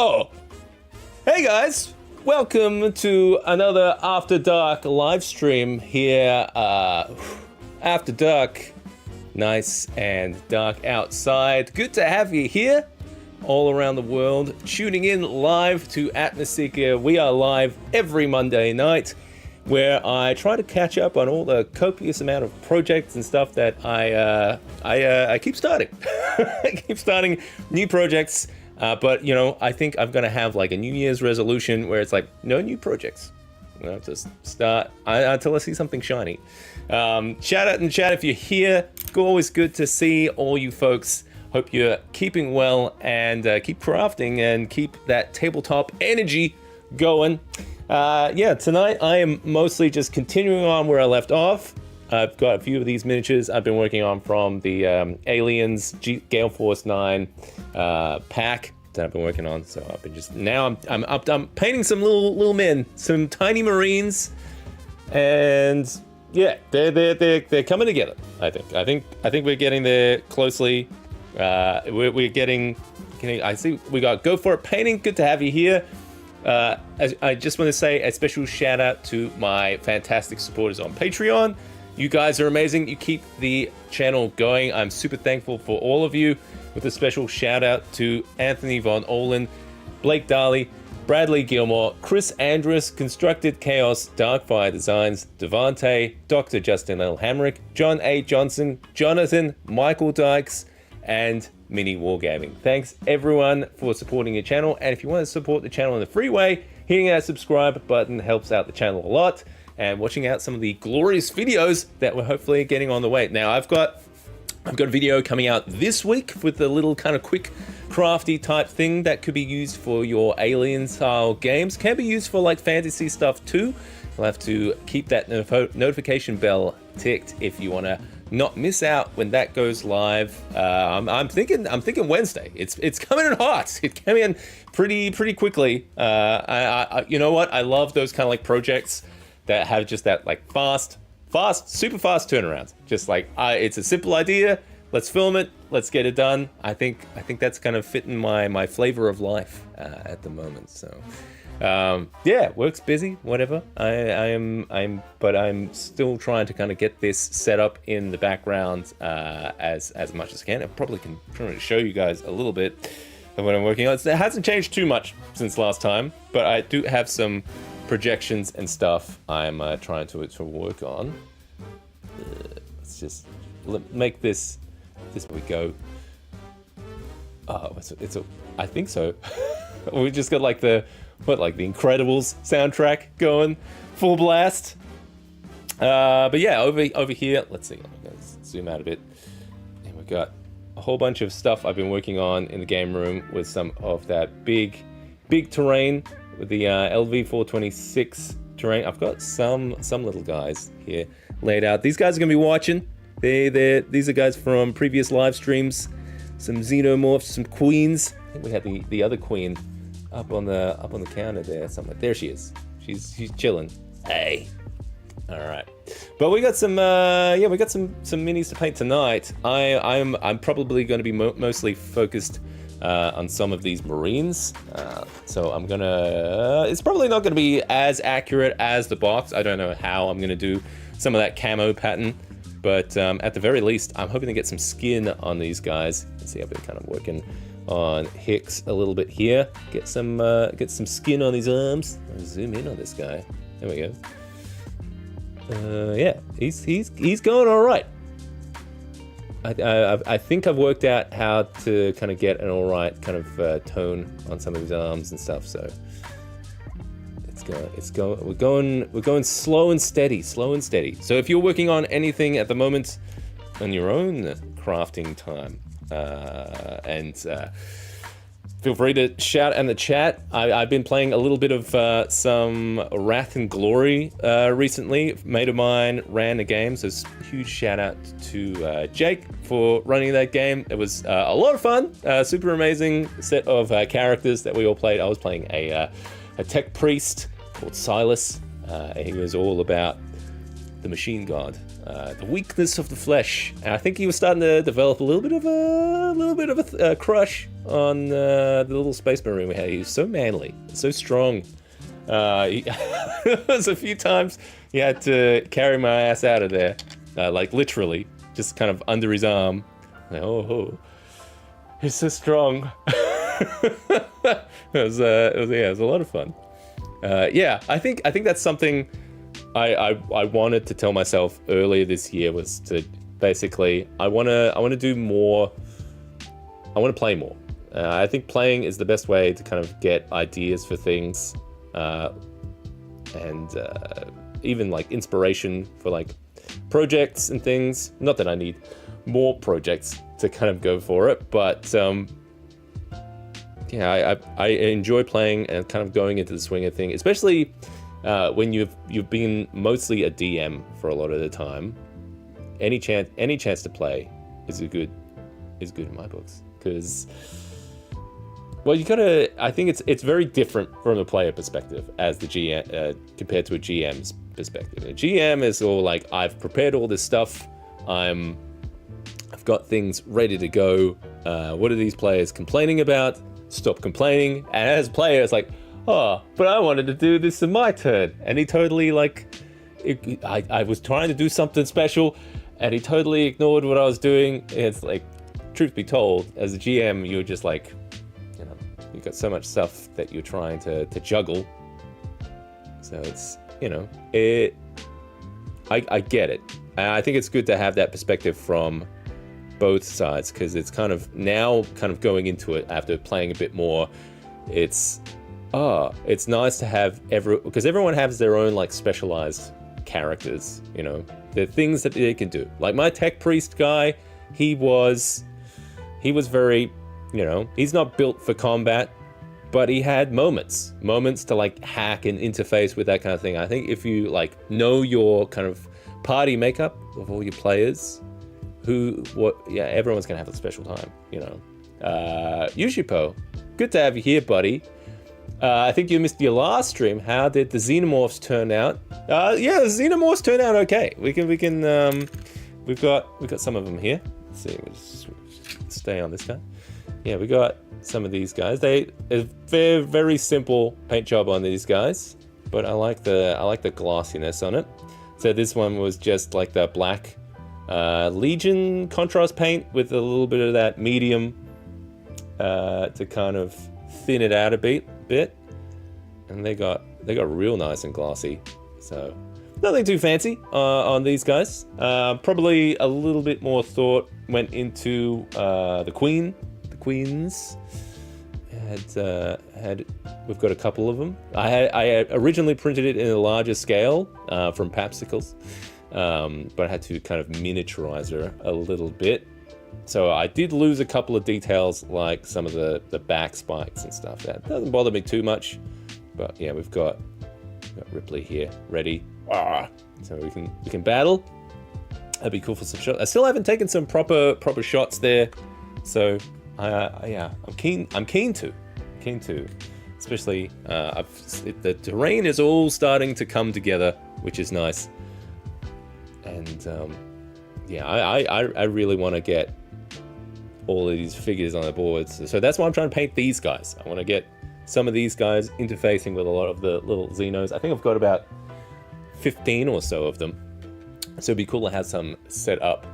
Oh! Hey guys! Welcome to another After Dark live stream here. After dark. Nice and dark outside. Good to have you here all around the world, tuning in live to Atmoseeker. We are live every Monday night, where I try to catch up on all the copious amount of projects and stuff that I keep starting. I keep starting new projects, but you know, I think I'm gonna have like a New Year's resolution where it's like no new projects. You know, just start until I see something shiny. Shout out in chat if you're here. Always good to see all you folks. Hope you're keeping well and keep crafting and keep that tabletop energy going. Yeah, tonight I am mostly just continuing on where I left off. I've got a few of these miniatures I've been working on from the Aliens Gale Force 9 pack that I've been working on. So I've been just now I'm painting some little men, some tiny Marines, and yeah, they're coming together. I think we're getting there closely. We're getting. I see we got Go For It Painting. Good to have you here. I just want to say a special shout out to my fantastic supporters on Patreon. You guys are amazing. You keep the channel going. I'm super thankful for all of you. With a special shout out to Anthony Von Olin, Blake Darley, Bradley Gilmore, Chris Andrus, Constructed Chaos, Darkfire Designs, Devante, Dr. Justin L. Hamrick, John A. Johnson, Jonathan, Michael Dykes, and Mini Wargaming. Thanks everyone for supporting your channel, and if you want to support the channel in the free way, hitting that subscribe button helps out the channel a lot, and watching out some of the glorious videos that we're hopefully getting on the way. Now I've got a video coming out this week with a little kind of quick crafty type thing that could be used for your alien style games. Can be used for like fantasy stuff too. You'll have to keep that notification bell ticked if you want to not miss out when that goes live. I'm thinking Wednesday. It's coming in hot. It's coming in pretty quickly. I you know what? I love those kind of like projects that have just that like super fast turnaround. Just like it's a simple idea. Let's film it. Let's get it done. I think that's kind of fitting my flavor of life at the moment. So. Yeah, work's busy, whatever. But I'm still trying to kind of get this set up in the background as much as I can. I probably can try to show you guys a little bit of what I'm working on. It hasn't changed too much since last time, but I do have some projections and stuff I'm trying to work on. Let's just make this. This we go. Oh, I think so. We just got like the Incredibles soundtrack going full blast. But yeah, over here, let's see. I'm gonna zoom out a bit. And we've got a whole bunch of stuff I've been working on in the game room with some of that big terrain with the LV426 terrain. I've got some little guys here laid out. These guys are gonna be watching. These are guys from previous live streams. Some xenomorphs, some queens. I think we had the other queen up on the counter there. Somewhere. There she is. She's chilling. Hey. All right. But we got some we got some minis to paint tonight. I'm probably going to be mostly focused on some of these Marines. So I'm gonna. It's probably not going to be as accurate as the box. I don't know how I'm going to do some of that camo pattern. But at the very least, I'm hoping to get some skin on these guys. Let's see, I've been kind of working on Hicks a little bit here. Get some skin on these arms. I'll zoom in on this guy. There we go. Yeah, he's going all right. I think I've worked out how to kind of get an all right kind of tone on some of his arms and stuff. So we're going slow and steady. So if you're working on anything at the moment on your own crafting time, and feel free to shout in the chat. I've been playing a little bit of some Wrath and Glory recently. A mate of mine ran a game, so huge shout out to Jake for running that game. It was a lot of fun, super amazing set of characters that we all played. I was playing a tech priest called Silas. He was all about the machine god, the weakness of the flesh. And I think he was starting to develop a little bit of a crush on the little space marine we had. He was so manly, so strong. There was a few times he had to carry my ass out of there, like literally, just kind of under his arm. Like, oh, he's so strong. it was a lot of fun. I think that's something I wanted to tell myself earlier this year, was to basically I want to do more. I want to play more. I think playing is the best way to kind of get ideas for things, and even like inspiration for like projects and things. Not that I need more projects to kind of go for it, but I enjoy playing and kind of going into the swing of thing, especially when you've been mostly a DM for a lot of the time. Any chance to play is good in my books, because you gotta. I think it's very different from a player perspective as the GM compared to a GM's perspective. A GM is all like, I've prepared all this stuff. I've got things ready to go. What are these players complaining about? Stop complaining. And as a player, it's like, oh, but I wanted to do this in my turn. And he totally I was trying to do something special, and he totally ignored what I was doing. It's like, truth be told, as a GM, you're just like, you've got so much stuff that you're trying to juggle. So it's, I get it. I think it's good to have that perspective from both sides, because it's kind of going into it after playing a bit more. It's nice to have because everyone has their own like specialized characters. The things that they can do. Like my tech priest guy, he was very, he's not built for combat, but he had moments to like hack and interface with that kind of thing. I think if you like know your kind of party makeup of all your players, everyone's gonna have a special time, Yushipo, good to have you here, buddy. I think you missed your last stream. How did the xenomorphs turn out? The xenomorphs turned out okay. We can we've got some of them here. Let's see, we'll just stay on this guy. Yeah, we got some of these guys. They a very, very simple paint job on these guys, but I like the glossiness on it. So this one was just like the black Legion contrast paint with a little bit of that medium to kind of thin it out a bit, and they got real nice and glossy. So nothing too fancy on these guys. Probably a little bit more thought went into the queens. We've got a couple of them. I originally printed it in a larger scale from Papsicles, but I had to kind of miniaturize her a little bit. So I did lose a couple of details, like some of the back spikes and stuff. That doesn't bother me too much. But yeah, we've got Ripley here, ready. So we can battle. That'd be cool for some shots. I still haven't taken some proper shots there. So I'm keen to. Especially the terrain is all starting to come together, which is nice. And I really want to get all of these figures on the boards. So that's why I'm trying to paint these guys. I want to get some of these guys interfacing with a lot of the little Xenos. I think I've got about 15 or so of them. So it'd be cool to have some set up.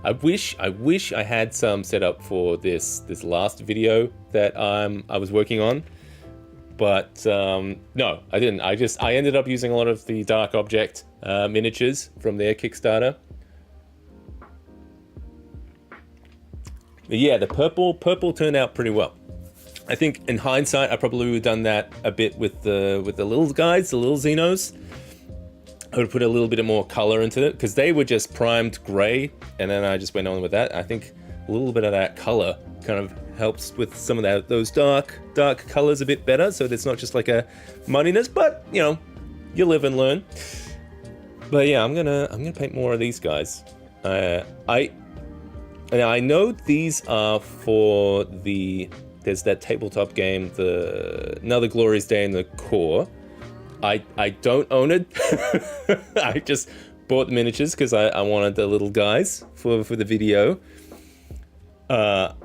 I wish I had some set up for this last video that I was working on. But no, I didn't. I ended up using a lot of the Dark Object miniatures from their Kickstarter. But yeah, the purple turned out pretty well. I think in hindsight, I probably would have done that a bit with the little guys, the little Xenos. I would put a little bit more color into it, because they were just primed gray, and then I just went on with that. I think a little bit of that color kind of helps with some of those dark colors a bit better, so it's not just like a muddiness, but you live and learn. But yeah, I'm gonna paint more of these guys. I know these are for there's that tabletop game, Another Glorious Day in the Core. I don't own it. I just bought the miniatures because I wanted the little guys for the video. But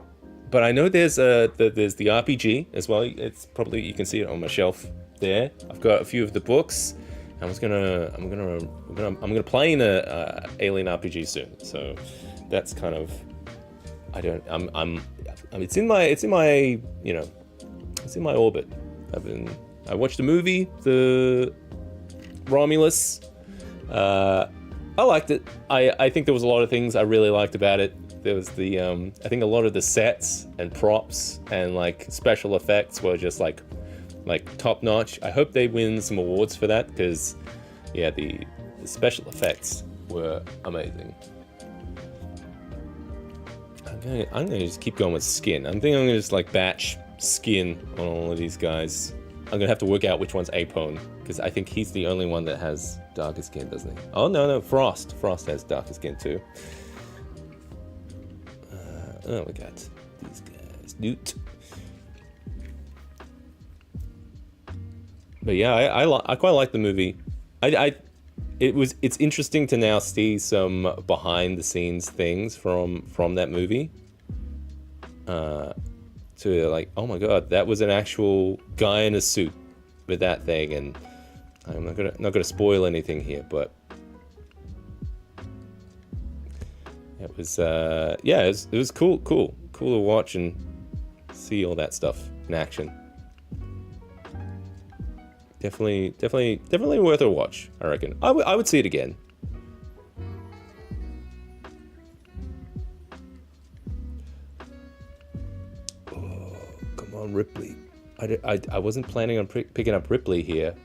I know there's the RPG as well. It's probably, you can see it on my shelf there. I've got a few of the books. I'm gonna play in a Alien RPG soon. So that's kind of, it's in my orbit. I watched the movie, the Romulus. I liked it. I think there was a lot of things I really liked about it. There was I think a lot of the sets and props and like special effects were just like top notch. I hope they win some awards for that because, yeah, the special effects were amazing. I'm gonna just keep going with skin. I think I'm gonna just like batch skin on all of these guys. I'm gonna have to work out which one's Apone because I think he's the only one that has darker skin, doesn't he? Oh no, Frost. Frost has darker skin too. We got these guys. Newt. But yeah, I quite like the movie. It's interesting to now see some behind the scenes things from that movie. To like, oh my god, that was an actual guy in a suit with that thing, and I'm not gonna spoil anything here, but it was it was cool to watch and see all that stuff in action. Definitely worth a watch, I reckon. I would see it again. Oh, come on, Ripley. I wasn't planning on picking up Ripley here.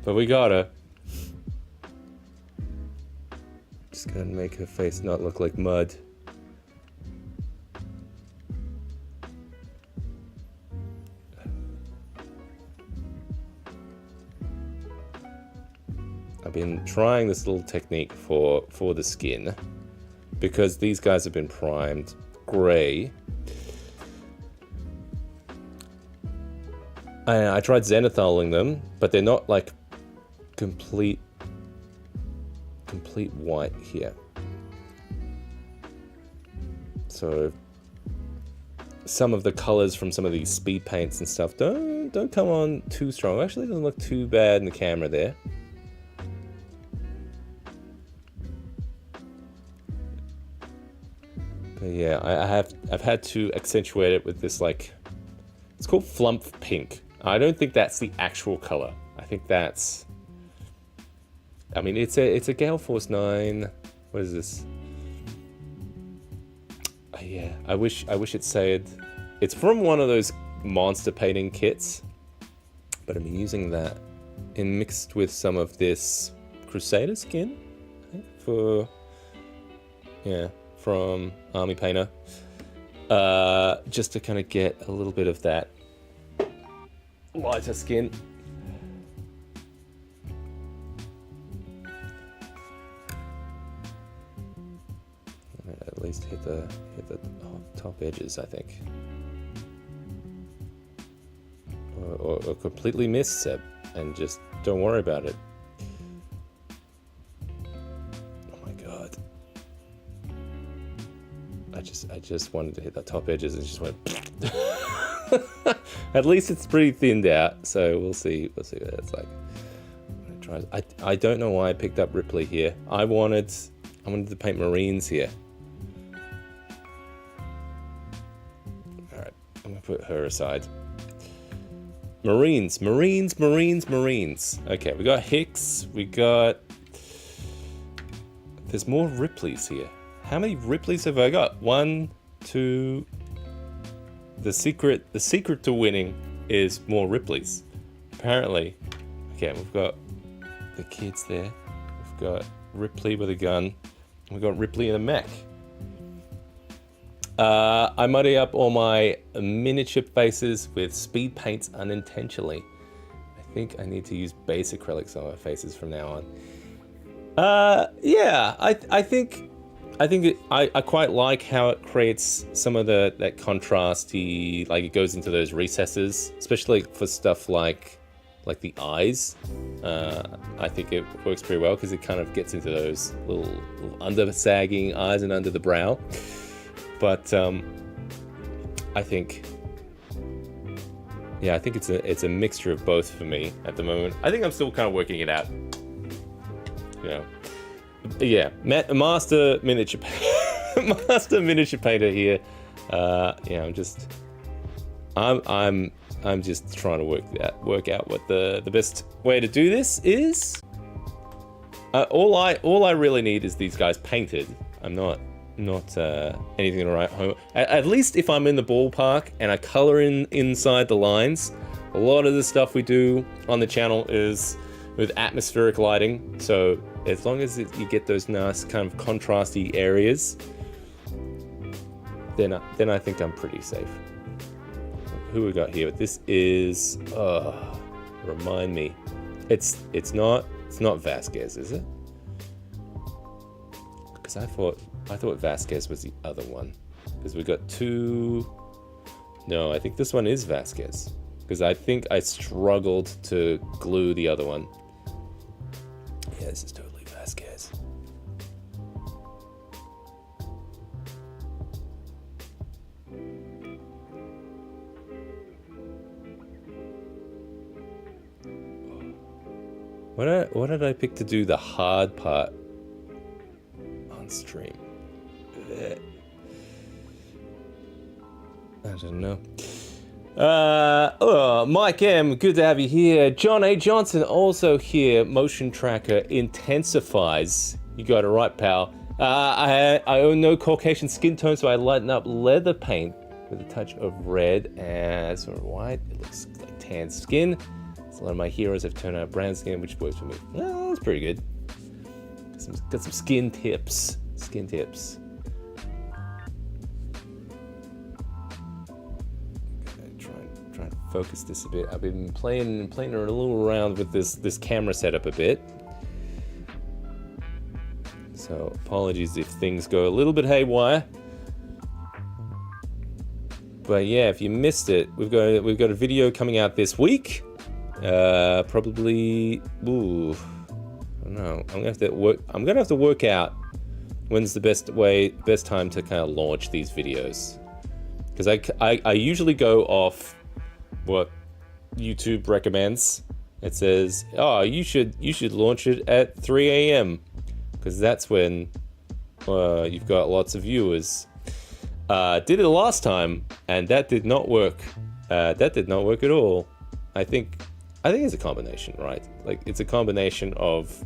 But we got her. Just gonna make her face not look like mud. I've been trying this little technique for the skin because these guys have been primed gray. And I tried zenithaling them, but they're not like complete white here. So some of the colors from some of these speed paints and stuff don't come on too strong. Actually, it doesn't look too bad in the camera there. But yeah, I've had to accentuate it with this, like, it's called Flump Pink. I don't think that's the actual color. I think that's, I mean, it's a Gale Force 9. What is this? Yeah, I wish it said, it's from one of those monster painting kits, but I'm using that and mixed with some of this Crusader skin, I think, from Army Painter, just to kind of get a little bit of that lighter skin. At least hit the top edges, I think, or completely miss Seb, and just don't worry about it. Oh my god. I just wanted to hit the top edges and just went. At least it's pretty thinned out, so we'll see what it's like. I'm gonna try. I don't know why I picked up Ripley here. I wanted to paint Marines here. All right, I'm gonna put her aside. Marines. Okay, we got Hicks. There's more Ripleys here. How many Ripleys have I got? 1, 2. The secret to winning is more Ripleys, apparently. Okay, we've got the kids there. We've got Ripley with a gun. We've got Ripley in a mech. I muddy up all my miniature faces with speed paints unintentionally. I think I need to use base acrylics on my faces from now on. Yeah, I think I quite like how it creates some of that contrasty, like it goes into those recesses, especially for stuff like the eyes. I think it works pretty well because it kind of gets into those little under-sagging eyes and under the brow. But I think it's a mixture of both for me at the moment. I think I'm still kind of working it out. You know, yeah, master miniature painter here. Yeah, I'm just trying to work out what the best way to do this is. All I really need is these guys painted. I'm not anything to write home. At least if I'm in the ballpark and I color inside the lines. A lot of the stuff we do on the channel is with atmospheric lighting. So as long as you get those nice kind of contrasty areas, then I think I'm pretty safe. Who we got here? This is remind me. It's not Vasquez, is it? Because I thought Vasquez was the other one. Because we got two. No, I think this one is Vasquez. Because I think I struggled to glue the other one. Yeah, this is totally Vasquez. What did I pick to do the hard part on stream? I don't know. Mike M, good to have you here. John A. Johnson also here. Motion tracker intensifies. You got it right, pal. I own no Caucasian skin tone, so I lighten up leather paint with a touch of red and sort of white. It looks like tan skin. So a lot of my heroes have turned out brown skin, which works for me. Well, that's pretty good. Got some skin tips. Skin tips. Try to focus this a bit. I've been playing a little around with this camera setup a bit. So apologies if things go a little bit haywire. But yeah, if you missed it, we've got a video coming out this week. Probably. Ooh, I don't know. I'm gonna have to work out when's the best time to kind of launch these videos, because I usually go off what YouTube recommends. It says, oh, you should launch it at 3 a.m. because that's when you've got lots of viewers. Did it last time, and that did not work. That did not work at all. I think it's a combination, right? Like, it's a combination of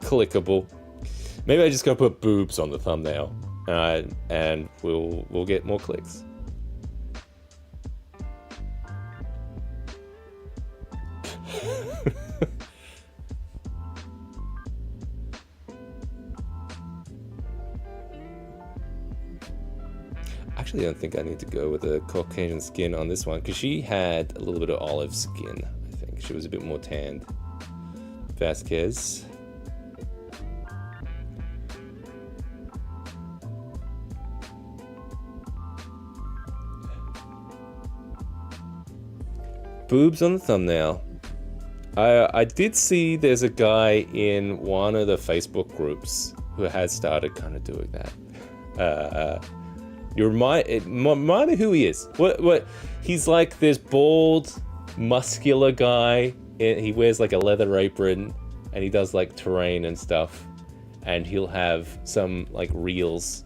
clickable. Maybe I just gotta put boobs on the thumbnail, and we'll get more clicks. Actually, I don't think I need to go with a Caucasian skin on this one, because she had a little bit of olive skin. I think she was a bit more tanned. Vasquez. Boobs on the thumbnail. I did see there's a guy in one of the Facebook groups who has started kind of doing that. You remind me who he is. What? He's like this bald, muscular guy. He wears like a leather apron, and he does like terrain and stuff. And he'll have some like reels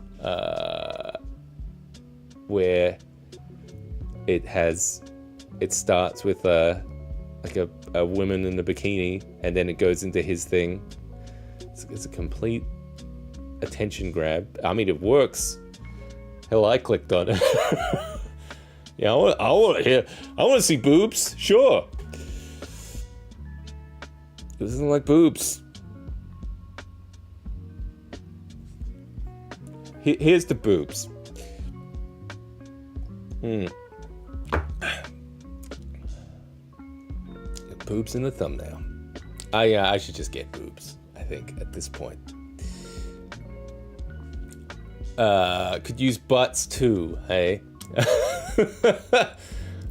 where it starts with a woman in a bikini, and then it goes into his thing. It's a complete attention grab. I mean, it works. Hell, I clicked on it. Yeah, I want to see boobs. Sure. This isn't like boobs. Here's the boobs. Boobs in the thumbnail. I should just get boobs, I think, at this point. Could use butts too, hey?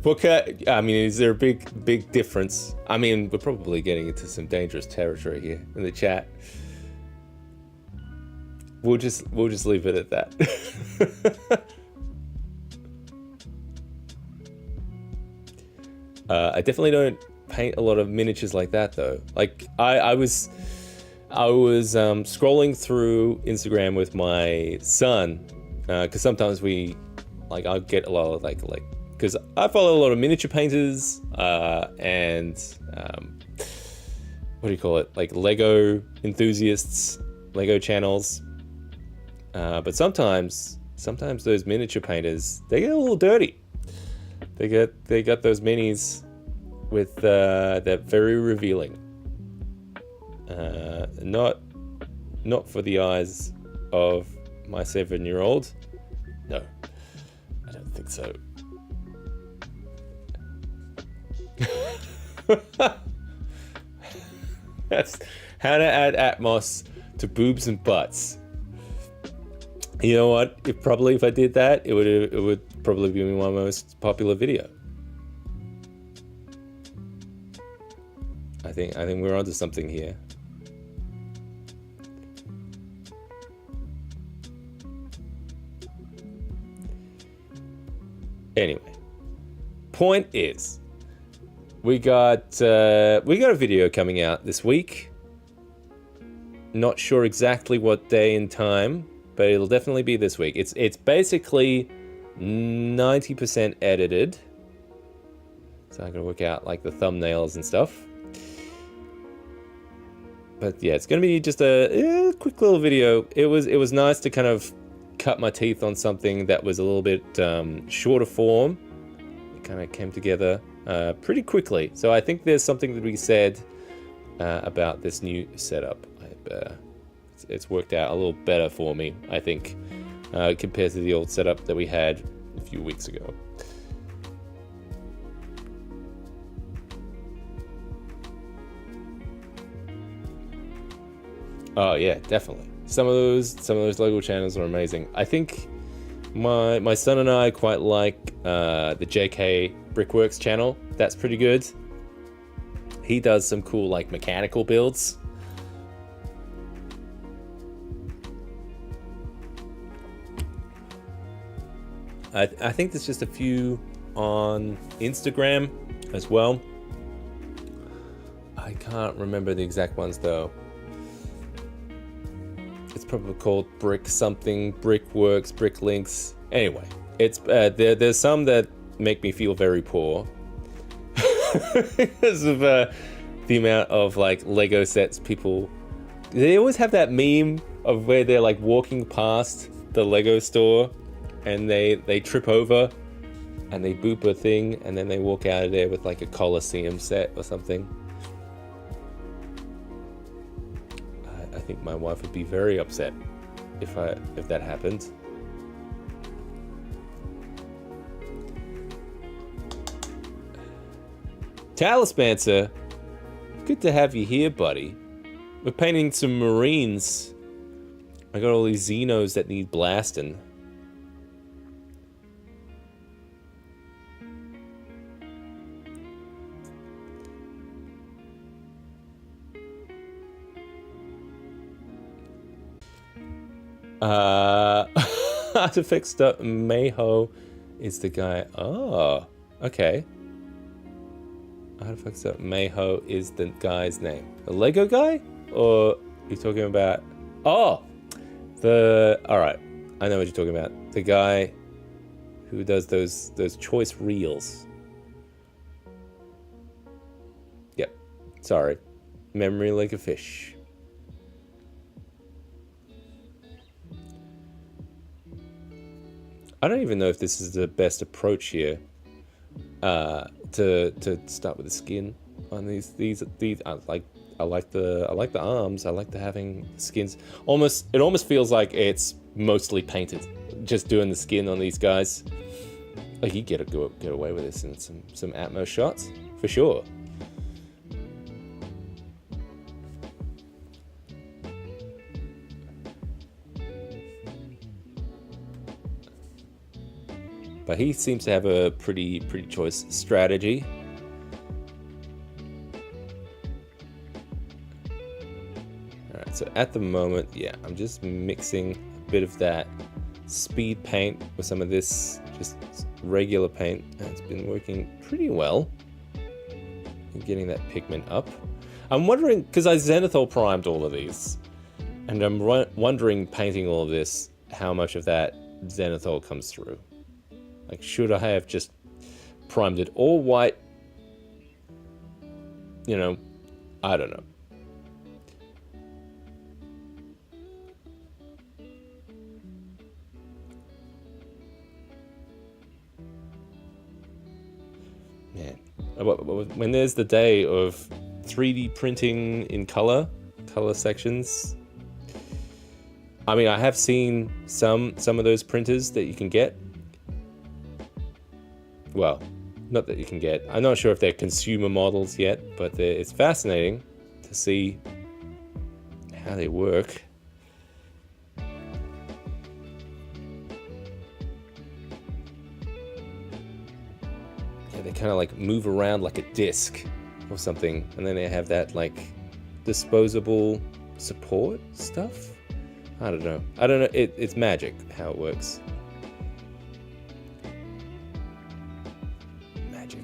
I mean, is there a big difference? I mean, we're probably getting into some dangerous territory here in the chat. We'll just leave it at that. I definitely don't paint a lot of miniatures like that though. Like I was scrolling through Instagram with my son because sometimes I'll get a lot of like because I follow a lot of miniature painters and what do you call it, like Lego enthusiasts, Lego channels, but sometimes those miniature painters, they get a little dirty. They got those minis with they're very revealing. Not for the eyes of my 7-year-old. No, I don't think so. That's how to add Atmos to boobs and butts. You know what? If I did that, it would probably be my most popular video. I think we're onto something here. Anyway, point is, we got a video coming out this week. Not sure exactly what day and time, but it'll definitely be this week. It's basically 90% edited, so I gotta work out like the thumbnails and stuff. But yeah, it's gonna be just a quick little video. It was nice to kind of cut my teeth on something that was a little bit shorter form. It kind of came together pretty quickly. So I think there's something that we said about this new setup. It's worked out a little better for me, I think, compared to the old setup that we had a few weeks ago. Oh yeah, definitely. Some of those Lego channels are amazing. I think my son and I quite like the JK Brickworks channel. That's pretty good. He does some cool like mechanical builds. I think there's just a few on Instagram as well. I can't remember the exact ones though. It's probably called Brick something, Brickworks, Bricklinks. Anyway, it's there's some that make me feel very poor because of the amount of like Lego sets people. They always have that meme of where they're like walking past the Lego store and they trip over and they boop a thing and then they walk out of there with like a Colosseum set or something. I think my wife would be very upset if that happened. Talismancer, good to have you here, buddy. We're painting some Marines. I got all these Xenos that need blasting. Artifacts.mayho is the guy. Oh, okay. Artifacts.mayho is the guy's name. The Lego guy? Or are you talking about... Oh! Alright. I know what you're talking about. The guy who does those choice reels. Yep. Sorry. Memory like a fish. I don't even know if this is the best approach here. To start with the skin on these. I like the arms. I like the having skins. It almost feels like it's mostly painted. Just doing the skin on these guys. Like you get away with this in some Atmos shots for sure. But he seems to have a pretty choice strategy. Alright, so at the moment, yeah, I'm just mixing a bit of that speed paint with some of this just regular paint, and it's been working pretty well in getting that pigment up. I'm wondering, because I zenithal primed all of these, and I'm wondering, painting all of this, how much of that zenithal comes through. Like, should I have just primed it all white? You know, I don't know. Man, when there's the day of 3D printing in color sections, I mean, I have seen some of those printers that you can get. Well, not that you can get. I'm not sure if they're consumer models yet, but it's fascinating to see how they work. Yeah, they kind of like move around like a disc or something, and then they have that like disposable support stuff. I don't know. It's magic how it works. Magic.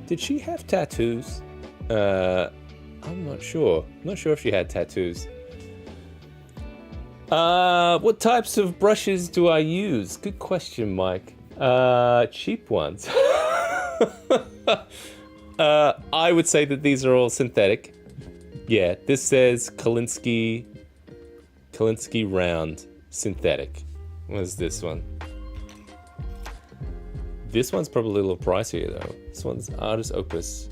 Did she have tattoos? I'm not sure. I'm not sure if she had tattoos. What types of brushes do I use? Good question, Mike. Cheap ones. I would say that these are all synthetic. Yeah, this says Kolinsky Round Synthetic. What is this one? This one's probably a little pricier though. This one's Artist Opus.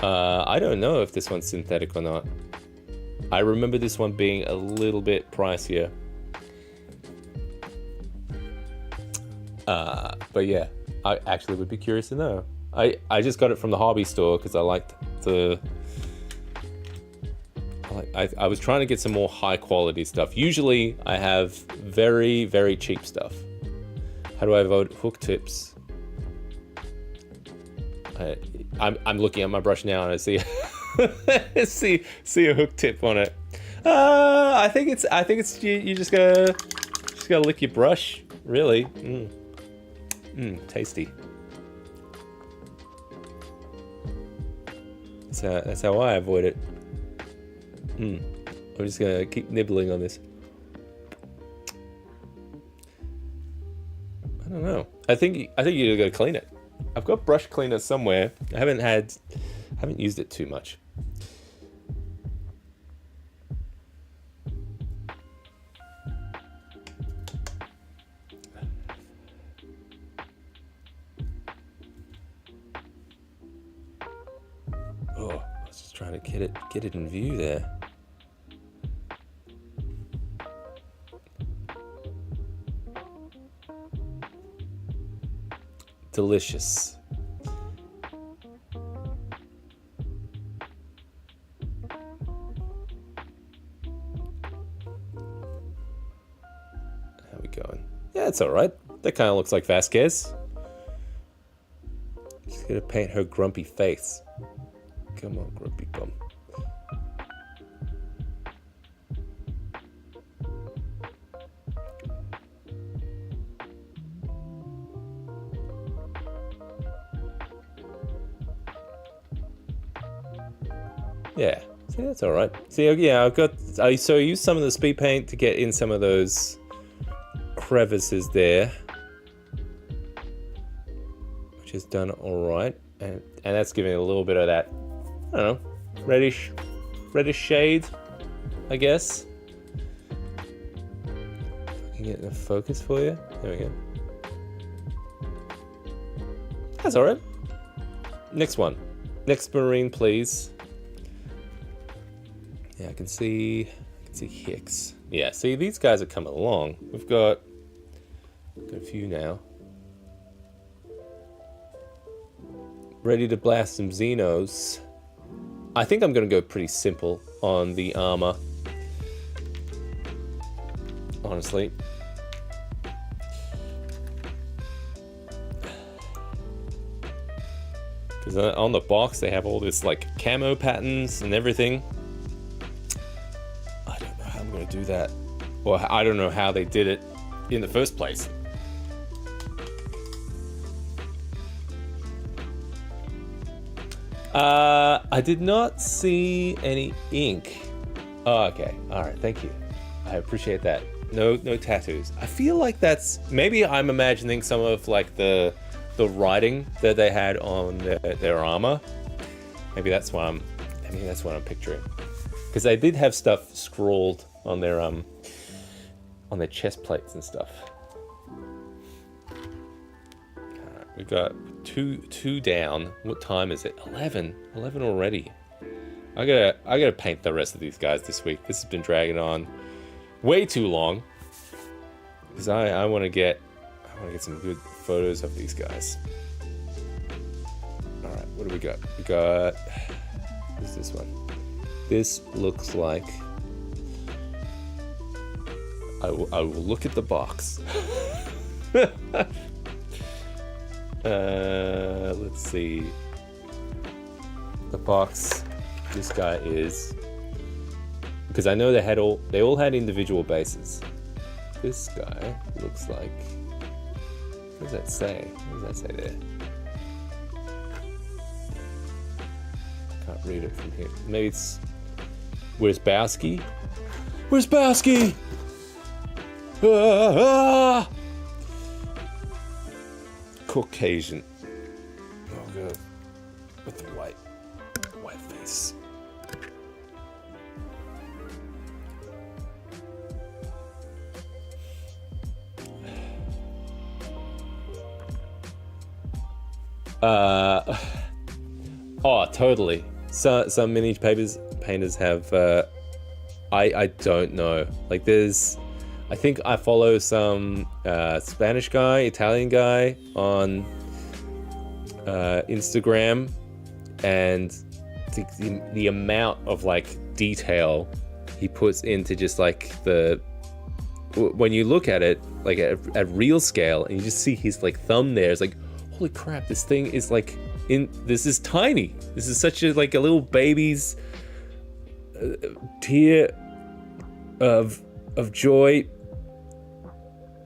I don't know if this one's synthetic or not. I remember this one being a little bit pricier. But yeah, I actually would be curious to know. I just got it from the hobby store because I liked the... I was trying to get some more high quality stuff. Usually I have very, very cheap stuff. How do I vote? Hook tips. I'm looking at my brush now and I see see a hook tip on it. I think it's you just gotta lick your brush, really. Tasty. That's how I avoid it. I'm just gonna keep nibbling on this. I don't know. I think you gotta clean it. I've got brush cleaner somewhere. I haven't used it too much. Oh, I was just trying to get it in view there. Delicious. How we going? Yeah, it's all right. That kind of looks like Vasquez. Just gonna paint her grumpy face. Come on, grumpy bum. Yeah, see, that's all right. See, yeah, so I used some of the speed paint to get in some of those crevices there, which is done all right, and that's giving it a little bit of that, I don't know, reddish shade, I guess. If I can get the focus for you. There we go. That's all right. Next one. Next marine, please. Yeah, I can see Hicks. Yeah, see, these guys are coming along. We've got a few now. Ready to blast some Xenos. I think I'm going to go pretty simple on the armor. Honestly. Because on the box they have all this like camo patterns and everything. I don't know how I'm going to do that. Or I don't know how they did it in the first place. I did not see any ink. Oh, okay. All right. Thank you. I appreciate that. No tattoos. I feel like that's maybe I'm imagining some of like the writing that they had on their armor. Maybe that's what I'm picturing. Because they did have stuff scrawled on their chest plates and stuff. We got two down. What time is it? 11 already. I gotta paint the rest of these guys this week. This has been dragging on way too long. Because I want to get some good photos of these guys. All right, what do we got? We got what's this one? This looks like. I will look at the box. Let's see. The box. This guy is, because I know they all had individual bases. This guy looks like. What does that say? What does that say there? Can't read it from here. Maybe it's. Where's Bowski? Where's Bowski? Ah! Caucasian. Oh god. With the white face. Oh, totally. Some mini painters have. I don't know. Like I think I follow some Spanish guy, Italian guy on Instagram, and the amount of like detail he puts into just like when you look at it like at real scale and you just see his like thumb there, it's like, holy crap, this thing is like this is tiny. This is such a like a little baby's tear of joy.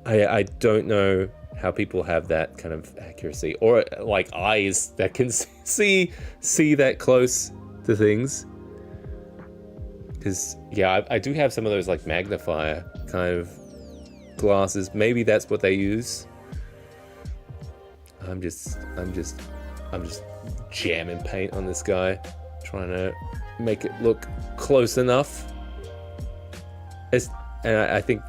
I don't know how people have that kind of accuracy or like eyes that can see that close to things. Because yeah, I do have some of those like magnifier kind of glasses. Maybe that's what they use. I'm just jamming paint on this guy, trying to make it look close enough. And I think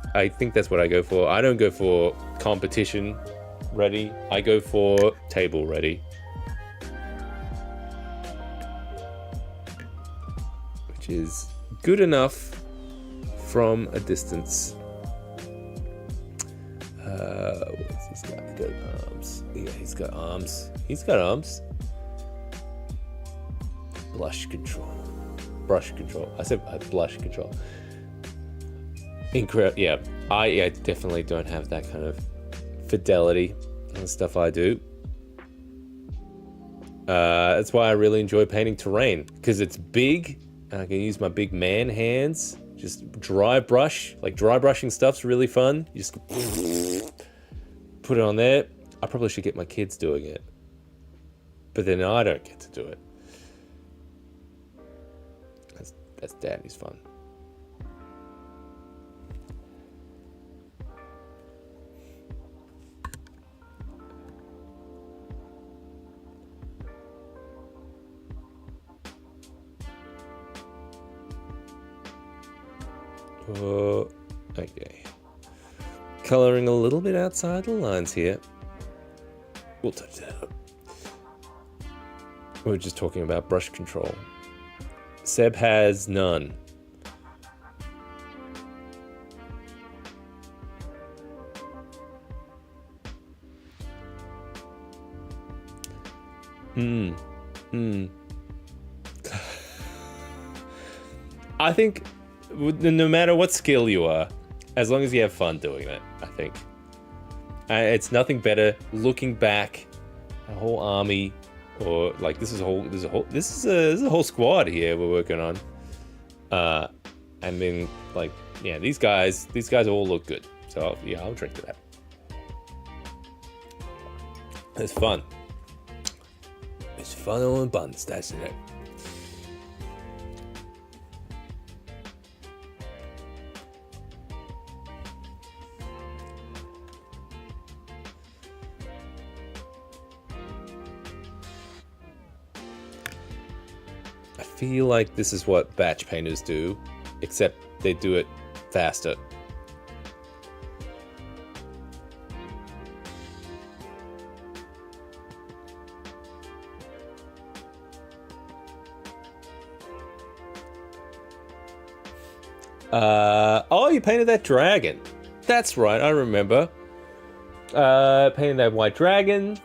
that's what I go for. I don't go for competition ready. I go for table ready. Which is good enough from a distance. What's this guy? He's got arms. Yeah, he's got arms. He's got arms. Brush control. I said blush control. Incredible. Yeah, I definitely don't have that kind of fidelity on the stuff I do. That's why I really enjoy painting terrain, because it's big and I can use my big man hands. Just dry brush, like dry brushing stuff's really fun. You just put it on there. I probably should get my kids doing it, but then I don't get to do it. That's daddy's fun. Okay. Coloring a little bit outside the lines here. We'll touch that up. We were just talking about brush control. Seb has none. I think no matter what skill you are, as long as you have fun doing it, I think. It's nothing better looking back, a whole army, or like this is a whole squad here we're working on. And then like, yeah, these guys all look good. So yeah, I'll drink to that. It's fun. It's fun on buns, that's it. I feel like this is what batch painters do, except they do it faster. Oh, you painted that dragon. That's right, I remember. Painted that white dragon.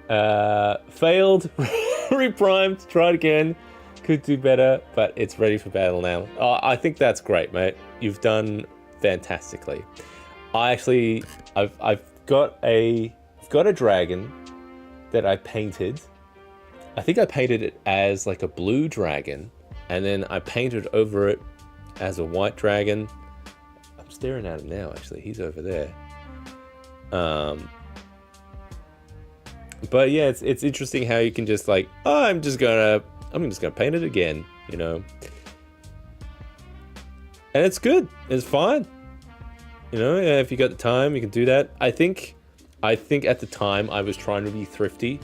Failed. Reprimed. Tried again. Could do better, but it's ready for battle now. Oh, I think that's great, mate. You've done fantastically. I've got a dragon that I painted. I think I painted it as like a blue dragon, and then I painted over it as a white dragon. I'm staring at him now, actually. He's over there. But yeah, it's interesting how you can just like, oh, I'm just gonna paint it again, you know. And it's good. It's fine. You know, if you got the time, you can do that. I think at the time I was trying to be thrifty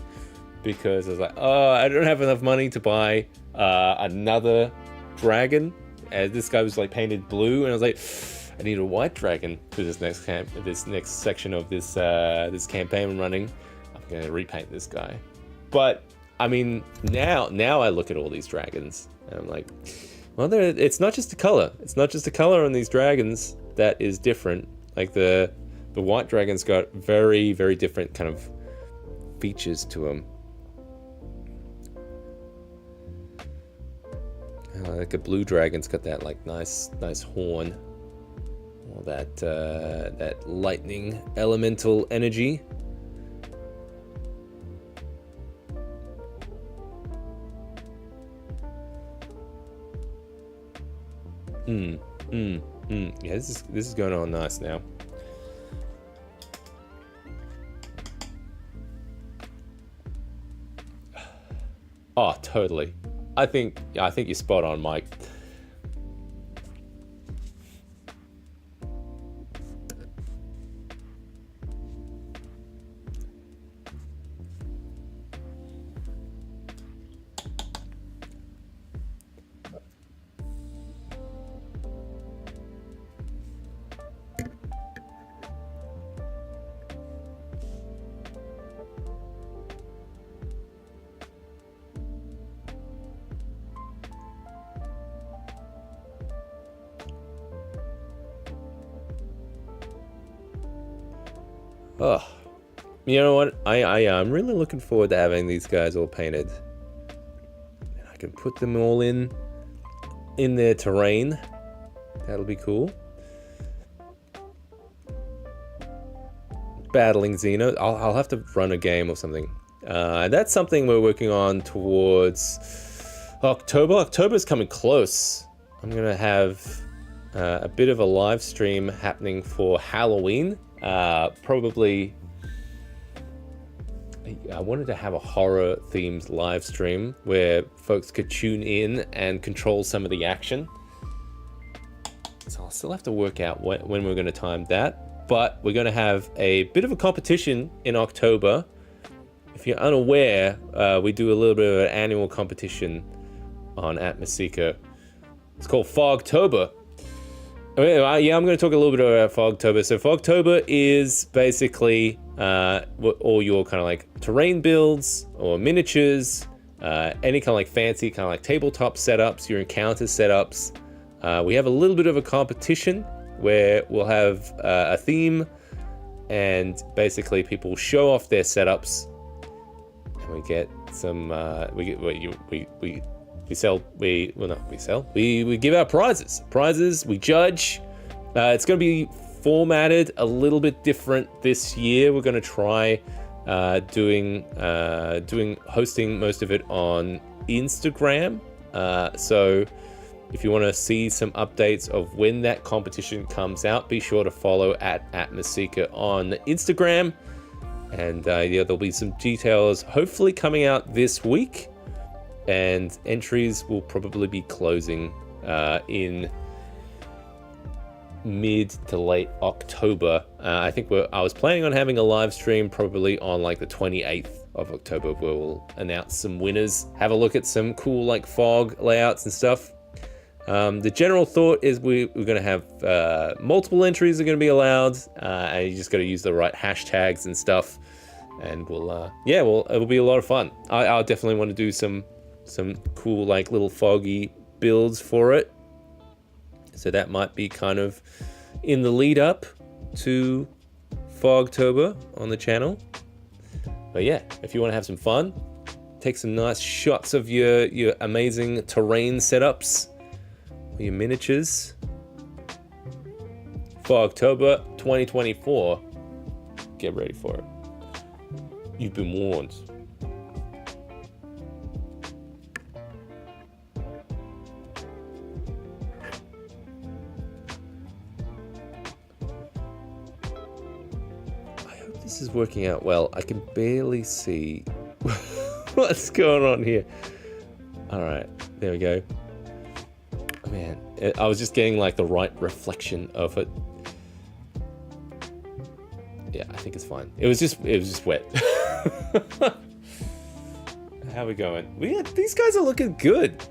because I was like, oh, I don't have enough money to buy another dragon. And this guy was like painted blue, and I was like, I need a white dragon for this next section of this campaign I'm running. I'm gonna repaint this guy. But I mean, now I look at all these dragons, and I'm like, well, it's not just the color. It's not just the color on these dragons that is different. Like the white dragon's got very, very different kind of features to them. Like a blue dragon's got that like nice horn, all that lightning elemental energy. Yeah, this is going on nice now. Oh, totally. I think you're spot on, Mike. Oh, you know what? I'm really looking forward to having these guys all painted. And I can put them all in their terrain. That'll be cool. Battling Xeno. I'll have to run a game or something. That's something we're working on towards October. October's coming close. I'm gonna have a bit of a live stream happening for Halloween. Probably I wanted to have a horror themed live stream where folks could tune in and control some of the action. So I'll still have to work out when we're going to time that, but we're going to have a bit of a competition in October. If you're unaware, we do a little bit of an annual competition on Atmoseeker. It's called Fogtober. Yeah, I'm going to talk a little bit about Fogtober. So Fogtober is basically all your kind of like terrain builds or miniatures, any kind of like fancy kind of like tabletop setups, your encounter setups. We have a little bit of a competition where we'll have a theme, and basically people show off their setups, and we get some we get we sell we give out prizes, we judge. It's going to be formatted a little bit different this year. We're going to try hosting most of it on Instagram. So if you want to see some updates of when that competition comes out, be sure to follow at Atmoseeker on Instagram. And there'll be some details hopefully coming out this week. And entries will probably be closing in mid to late October. I think I was planning on having a live stream probably on like the 28th of October, where we'll announce some winners, have a look at some cool like fog layouts and stuff. The general thought is we're going to have multiple entries are going to be allowed, and you just got to use the right hashtags and stuff, and it'll be a lot of fun. I'll definitely want to do some cool like little foggy builds for it, so that might be kind of in the lead up to Fogtober on the channel. But yeah, if you want to have some fun, take some nice shots of your amazing terrain setups, your miniatures. Fogtober 2024. Get ready for it. You've been warned. I hope this is working out well. I can barely see what's going on here. All right, there we go. Man, I was just getting like the right reflection of it. Yeah, I think it's fine. It was just wet. How we going? These guys are looking good.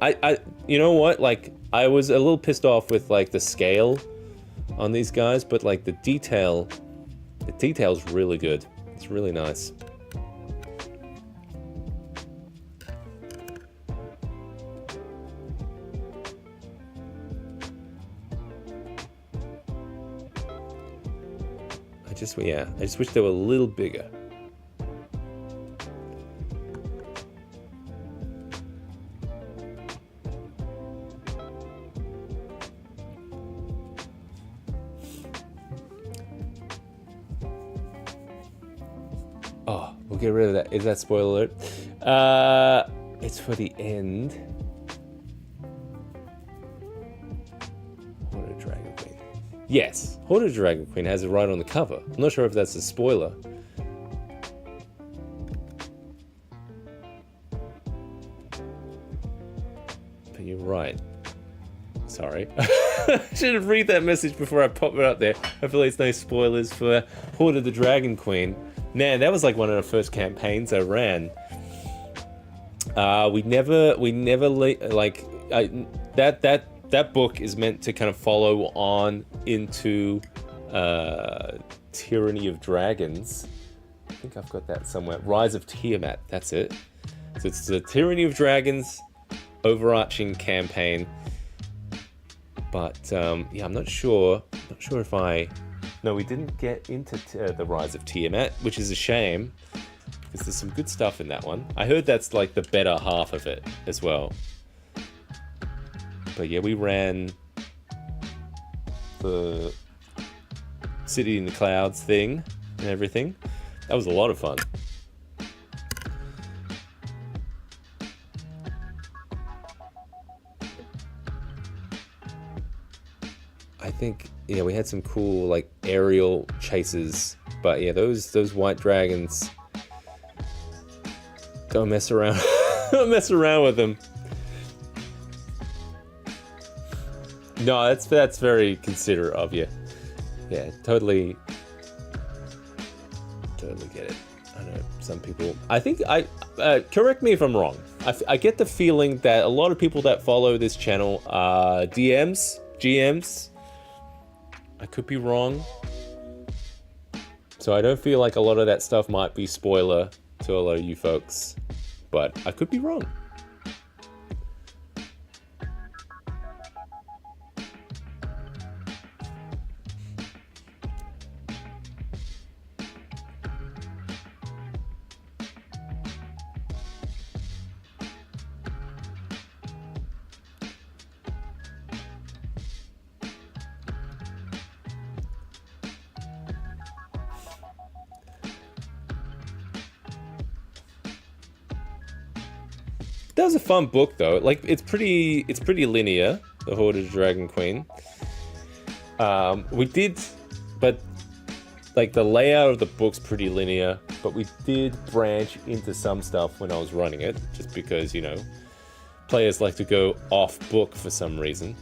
You know what? Like, I was a little pissed off with like the scale on these guys, but like the detail's really good. It's really nice. I just wish they were a little bigger. Oh, we'll get rid of that. Is that spoiler alert? It's for the end. Yes, Horde of Dragon Queen has it right on the cover. I'm not sure if that's a spoiler. But you're right. Sorry. I should have read that message before I pop it up there. Hopefully it's no spoilers for Horde of the Dragon Queen. Man, that was like one of the first campaigns I ran. That book is meant to kind of follow on into Tyranny of Dragons. I think I've got that somewhere. Rise of Tiamat, that's it. So it's the Tyranny of Dragons overarching campaign. But yeah, I'm not sure. Not sure if No, we didn't get into the Rise of Tiamat, which is a shame, because there's some good stuff in that one. I heard that's like the better half of it as well. But yeah, we ran the City in the Clouds thing and everything. That was a lot of fun. I think, yeah, we had some cool like aerial chases, but yeah, those white dragons, don't mess around. Don't mess around with them. No, that's very considerate of you. Yeah, totally get it. I know some people. I think correct me if I'm wrong. I get the feeling that a lot of people that follow this channel are GMs. I could be wrong. So I don't feel like a lot of that stuff might be spoiler to a lot of you folks, but I could be wrong. that was a fun book though. Like it's pretty linear. The Hoarded Dragon Queen. We did, but like the layout of the book's pretty linear. But we did branch into some stuff when I was running it, just because, you know, players like to go off book for some reason.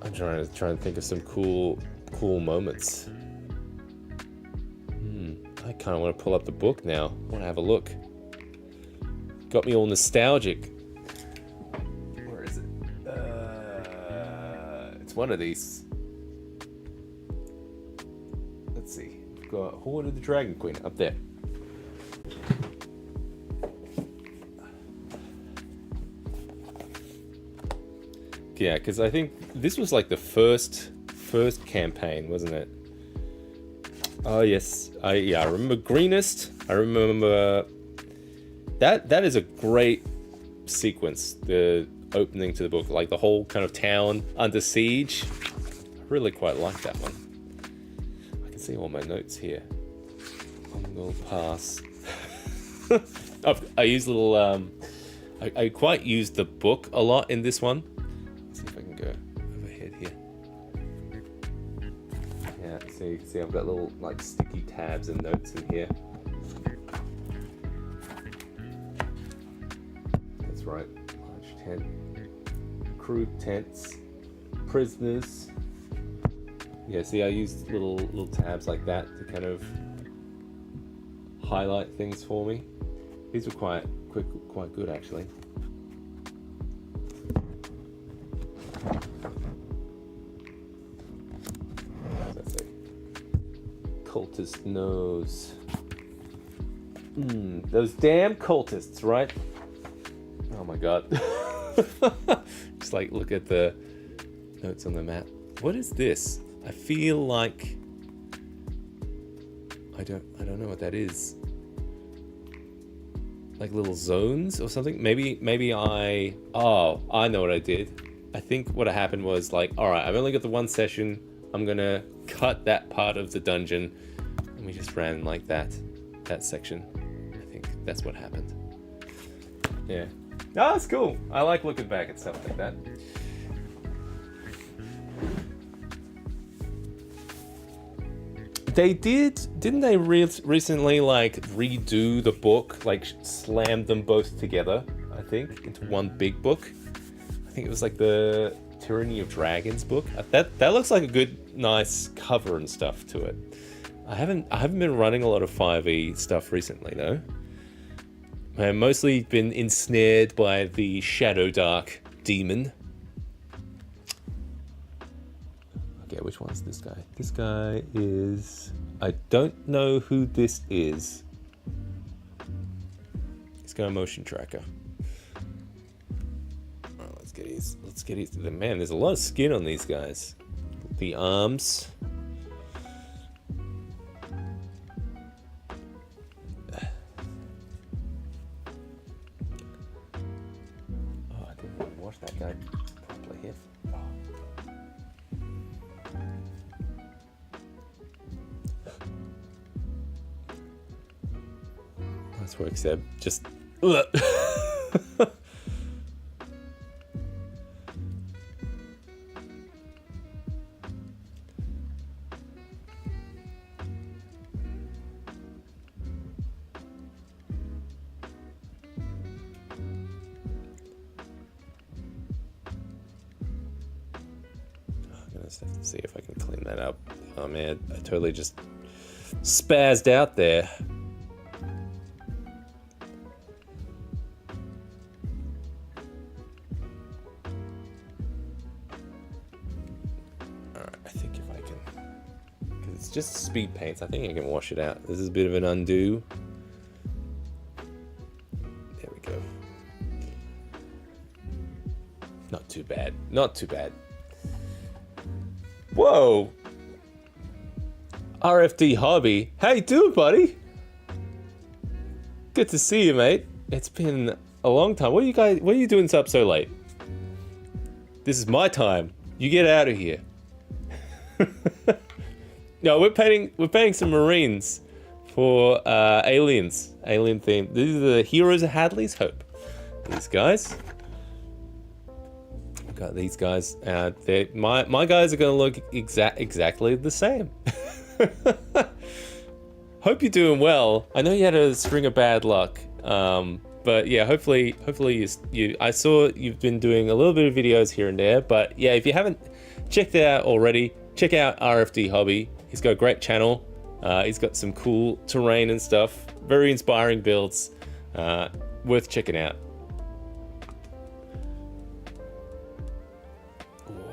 I'm trying to think of some cool moments. I kind of want to pull up the book now. I want to have a look. Got me all nostalgic. Where is it? It's one of these. Let's see. We've got Hoard of the Dragon Queen up there. Yeah, because I think this was like the first campaign, wasn't it? Oh yes, I remember Greenest. I remember that is a great sequence. The opening to the book, like the whole kind of town under siege. I really quite like that one. I can see all my notes here. On the little pass. I use little. I quite use the book a lot in this one. Let's see if I can go overhead here. Yeah, see, I've got little like sticky tabs and notes in here. That's right, large tent, crude tents, prisoners. Yeah, see, I used little tabs like that to kind of highlight things for me. These were quite good actually. Cultist nose. Those damn cultists, right? Oh my god. Just like look at the notes on the map. What is this? I feel like I don't know what that is. Like little zones or something? Maybe I know what I did. I think what happened was like, alright, I've only got the one session. I'm gonna cut that part of the dungeon, and we just ran like that section. I think that's what happened. Yeah. Oh, that's cool. I like looking back at stuff like that. They didn't they recently like redo the book, like slammed them both together, I think, into one big book. I think it was like the Tyranny of Dragons book. That looks like a good, nice cover and stuff to it. I haven't been running a lot of 5e stuff recently though. I've mostly been ensnared by the Shadow Dark demon. Okay, which one's this guy? This guy is... I don't know who this is. Let's go motion tracker. Alright, let's get his... Man, there's a lot of skin on these guys. The arms. Oh, I didn't even watch that guy properly here. Nice work, Seb. Just... have to see if I can clean that up. Oh man, I totally just spazzed out there. Alright, I think if I can... Because it's just speed paints, I think I can wash it out. This is a bit of an undo. There we go. Not too bad. Not too bad. Whoa! RFD Hobby. How you doing, buddy? Good to see you, mate. It's been a long time. What are you doing up so late? This is my time. You get out of here. No, we're painting some Marines for aliens, alien theme. These are the Heroes of Hadley's Hope. These guys. I've got these guys. My guys are going to look exactly the same. Hope you're doing well. I know you had a string of bad luck, but yeah, hopefully you. I saw you've been doing a little bit of videos here and there, but yeah, if you haven't checked it out already, check out RFD Hobby. He's got a great channel. He's got some cool terrain and stuff. Very inspiring builds. Worth checking out.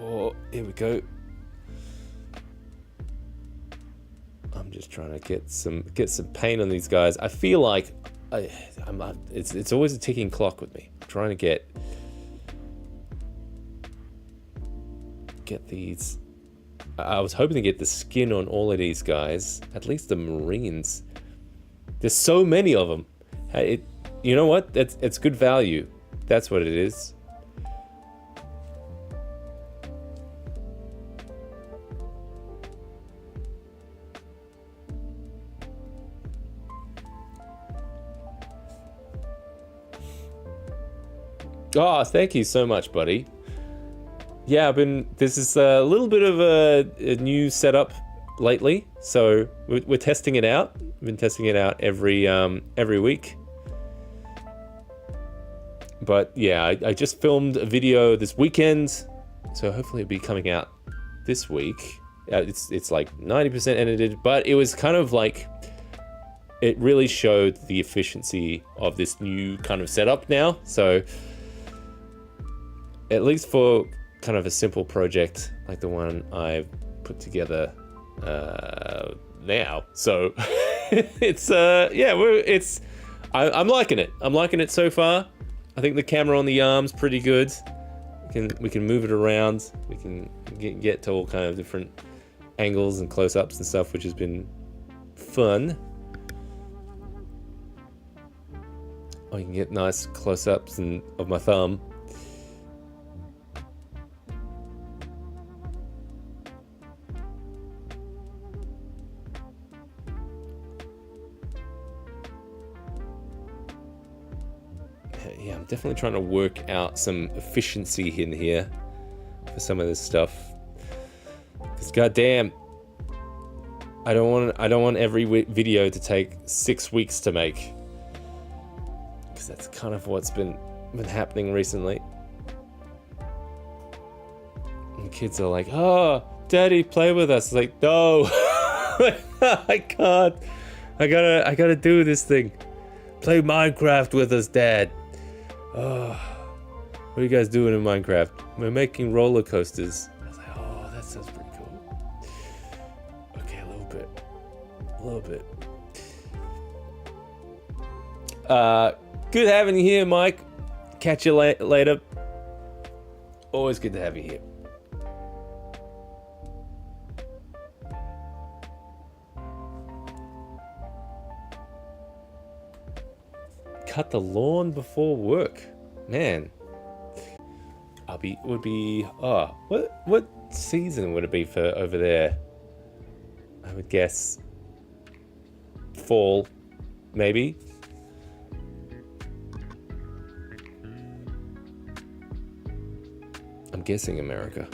Oh, here we go. I'm just trying to get some paint on these guys. I feel like it's always a ticking clock with me. I'm trying to get these. I was hoping to get the skin on all of these guys, at least the Marines. There's so many of them. You know what? It's good value. That's what it is. Oh, thank you so much, buddy. Yeah, this is a little bit of a new setup lately, so we're testing it out. We've been testing it out every week. But yeah, I just filmed a video this weekend, so hopefully it'll be coming out this week. It's like 90% edited, but it was kind of like, it really showed the efficiency of this new kind of setup now. So at least for kind of a simple project like the one I've put together now. So I'm liking it. I'm liking it so far. I think the camera on the arm's pretty good. We can move it around. We can get to all kind of different angles and close-ups and stuff, which has been fun. Oh, you can get nice close-ups of my thumb. Yeah, I'm definitely trying to work out some efficiency in here for some of this stuff. Because goddamn, I don't want every video to take 6 weeks to make. Because that's kind of what's been happening recently. And kids are like, "Oh, Daddy, play with us." It's like, no, I can't. I gotta do this thing. Play Minecraft with us, Dad. Oh, what are you guys doing in Minecraft? We're making roller coasters. I was like, oh, that sounds pretty cool. Okay, a little bit. Good having you here, Mike. Catch you later. Always good to have you here. Cut the lawn before work, man. What season would it be for over there? I would guess fall, maybe. I'm guessing America.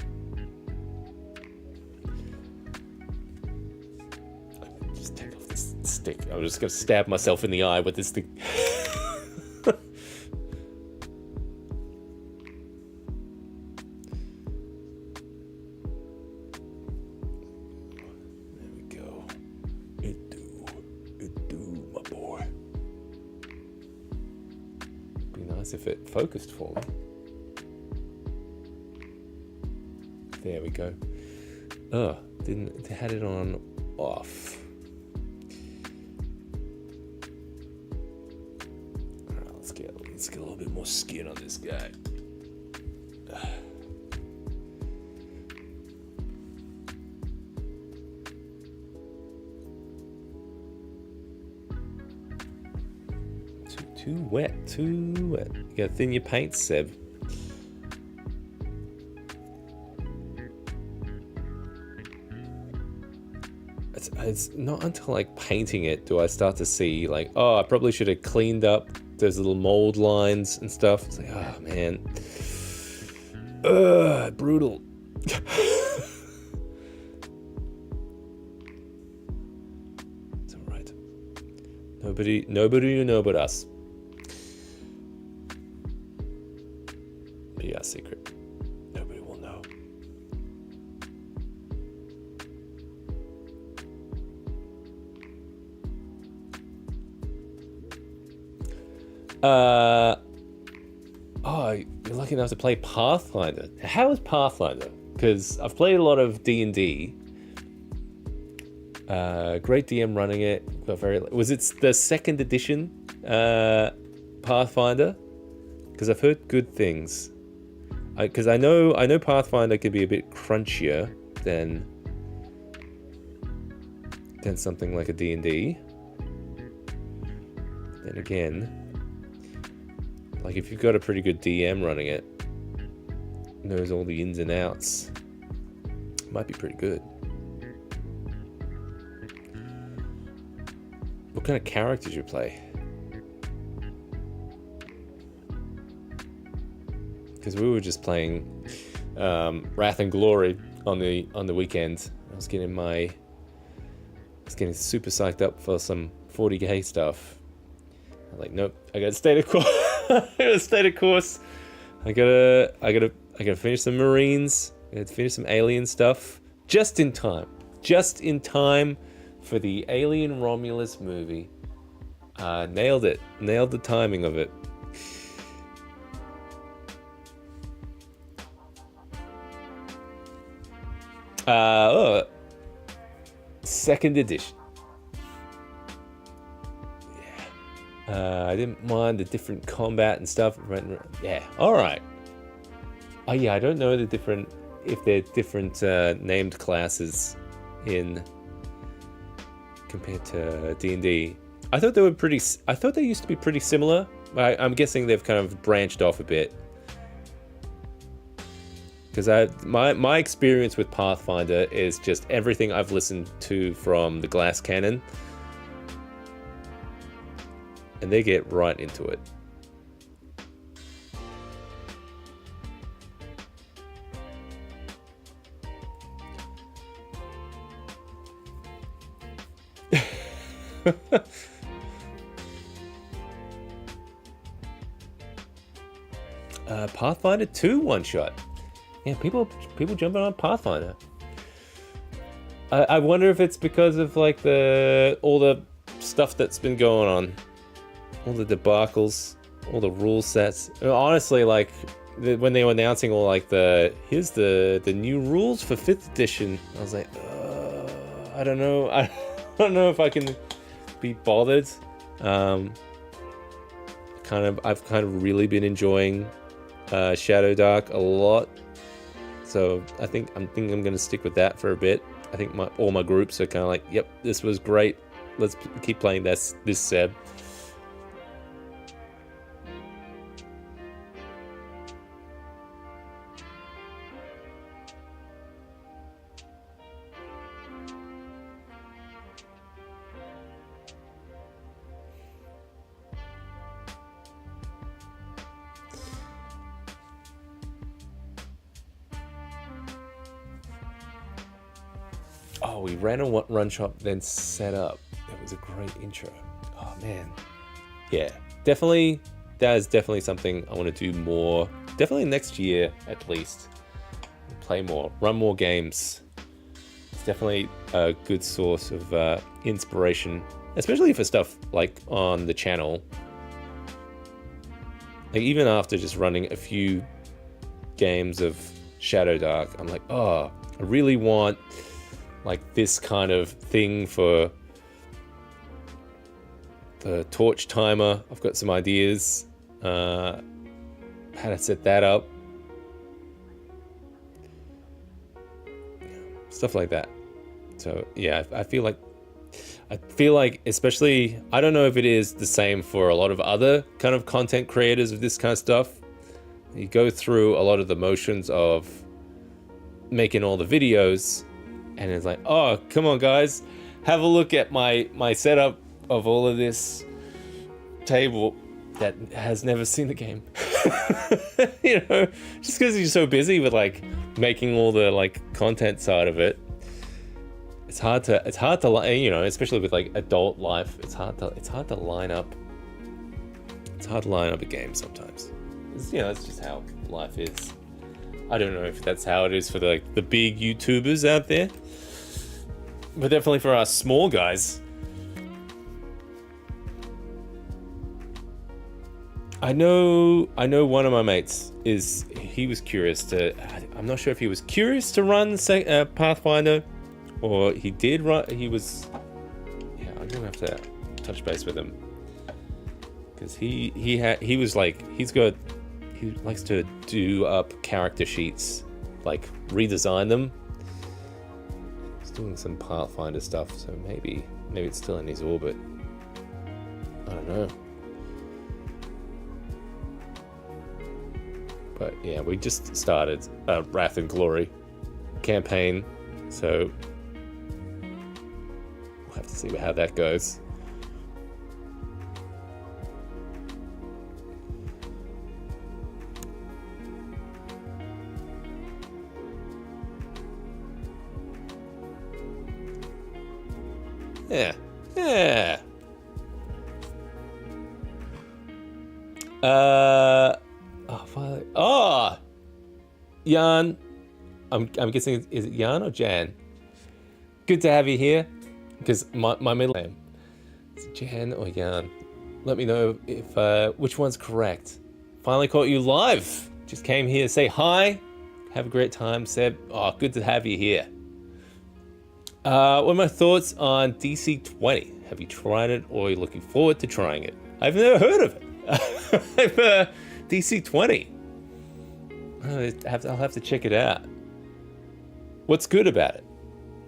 Just take off this stick. I'm just gonna stab myself in the eye with this thing. If it focused for me. There we go. Oh, had it on off. Alright, let's get a little bit more skin on this guy. Too wet. You gotta thin your paint, Seb. it's not until like painting it do I start to see like, oh, I probably should have cleaned up those little mold lines and stuff. It's like, oh man, brutal. It's all right. Nobody you know but us. Be our secret. Nobody will know. Oh, you're lucky enough to play Pathfinder. How is Pathfinder? Because I've played a lot of D&D. Great DM running it. Was it the 2nd edition Pathfinder? Because I've heard good things. Because I know Pathfinder can be a bit crunchier than something like a D&D. Then again, like if you've got a pretty good DM running it, knows all the ins and outs, it might be pretty good. What kind of characters you play? Because we were just playing Wrath and Glory on the weekend. I was getting super psyched up for some 40k stuff. I'm like, nope, I gotta stay the course. I gotta stay the course. I gotta finish some Marines. I gotta finish some alien stuff. Just in time for the Alien Romulus movie. Nailed it. Nailed the timing of it. Second edition. I didn't mind the different combat and stuff. Yeah, all right. Oh yeah, I don't know if they're different named classes in compared to D&D. I thought they used to be pretty similar. I'm guessing they've kind of branched off a bit. Because my experience with Pathfinder is just everything I've listened to from the Glass Cannon. And they get right into it. Pathfinder 2 one-shot. Yeah, people jumping on Pathfinder. I wonder if it's because of like all the stuff that's been going on. All the debacles, all the rule sets. Honestly, like when they were announcing all like here's the new rules for 5th edition, I was like, I don't know. I don't know if I can be bothered. I've kind of really been enjoying Shadow Dark a lot. So I think I'm gonna stick with that for a bit. I think all my groups are kind of like, yep, this was great. Let's keep playing this Seb. Oh, we ran a run shop, then set up. It was a great intro. Oh man, yeah, definitely. That is definitely something I want to do more. Definitely next year at least. Play more, run more games. It's definitely a good source of inspiration, especially for stuff like on the channel. Like even after just running a few games of Shadow Dark, I'm like, oh, I really want like this kind of thing for the torch timer. I've got some ideas how to set that up, stuff like that. So yeah, I feel like especially, I don't know if it is the same for a lot of other kind of content creators of this kind of stuff. You go through a lot of the motions of making all the videos, and it's like, oh, come on, guys. have a look at my setup of all of this table that has never seen the game. You know, just because you're so busy with like making all the like content side of it, it's hard to you know, especially with like adult life, it's hard to line up a game sometimes. You know, it's just how life is. I don't know if that's how it is for the big YouTubers out there, but definitely for us small guys. I know one of my mates he was curious to, I'm not sure if he was curious to run Pathfinder, or he did run, I'm gonna have to touch base with him, because he likes to do up character sheets, like redesign them. He's doing some Pathfinder stuff, so maybe it's still in his orbit. I don't know. But yeah, we just started Wrath and Glory campaign, so we'll have to see how that goes. Yeah. Jan. I'm guessing, is it Jan or Jan? Good to have you here, because my middle name is Jan or Jan. Let me know if which one's correct. Finally caught you live. Just came here to say hi. Have a great time, Seb. Oh, good to have you here. What are my thoughts on DC-20? Have you tried it, or are you looking forward to trying it? I've never heard of it. DC-20. I'll have to check it out. What's good about it?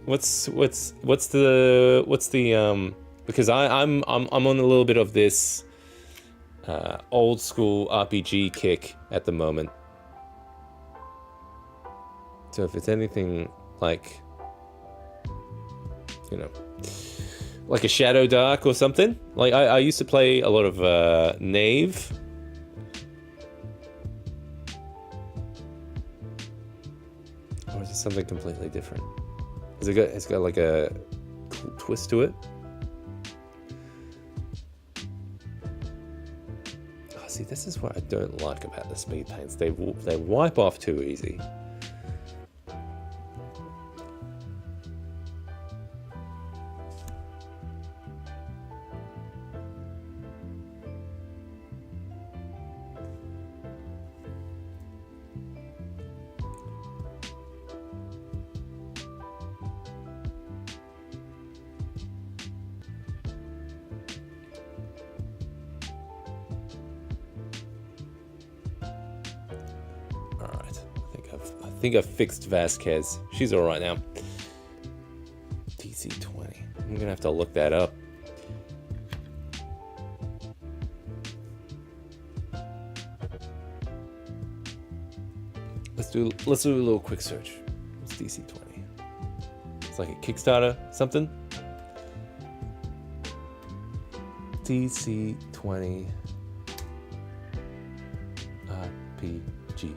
What's the because I'm on a little bit of this old school RPG kick at the moment. So if it's anything like, you know, like a Shadow Dark or something. Like I used to play a lot of Knave. Or is it something completely different? It's got like a cool twist to it. Oh, see, this is what I don't like about the speed paints. They wipe off too easy. I think I've fixed Vasquez. She's all right now. DC-20. I'm gonna have to look that up. Let's do a little quick search. What's DC-20? It's like a Kickstarter, something. DC-20 RPG.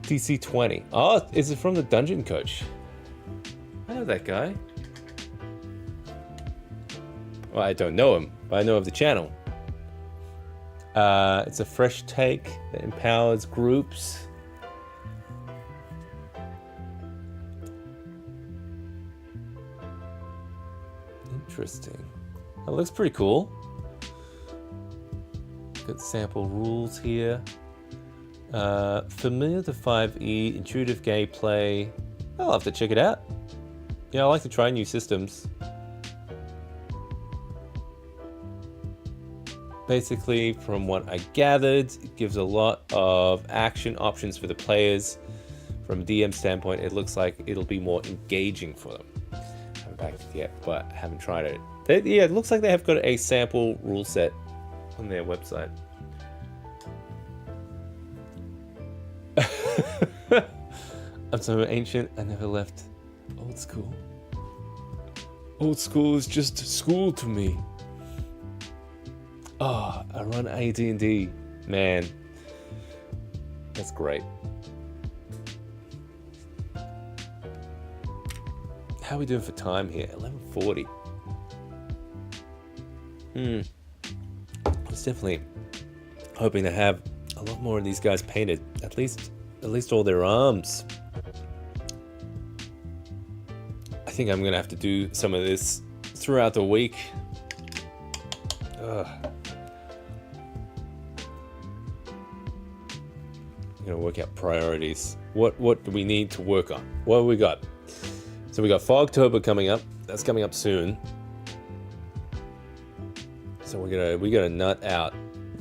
DC-20. Oh, is it from the Dungeon Coach? I know that guy. Well, I don't know him, but I know of the channel. It's a fresh take that empowers groups. Interesting. That looks pretty cool. Got sample rules here. Familiar to 5e, intuitive gameplay. I'll have to check it out. Yeah, I like to try new systems. Basically, from what I gathered, it gives a lot of action options for the players. From a DM standpoint, it looks like it'll be more engaging for them. I haven't backed it yet, but I haven't tried it. Yeah, it looks like they have got a sample rule set on their website. I'm so ancient, I never left old school. Old school is just school to me. Oh, I run AD&D. Man, that's great. How are we doing for time here? 11:40. I was definitely hoping to have a lot more of these guys painted. At least all their arms. I think I'm gonna have to do some of this throughout the week. Ugh. I'm gonna work out priorities. What do we need to work on? What have we got? So we got Fogtober coming up. That's coming up soon. So we're gonna nut out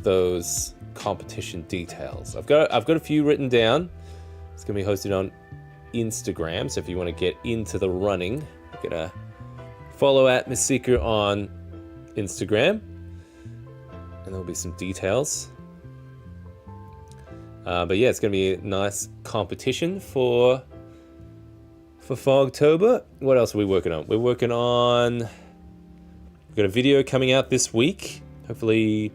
those competition details. I've got a few written down. It's gonna be hosted on Instagram. So if you want to get into the running, you're gonna follow Atmoseeker on Instagram, and there'll be some details. But yeah, it's gonna be a nice competition for Fogtober. What else are we working on? We've got a video coming out this week. Hopefully,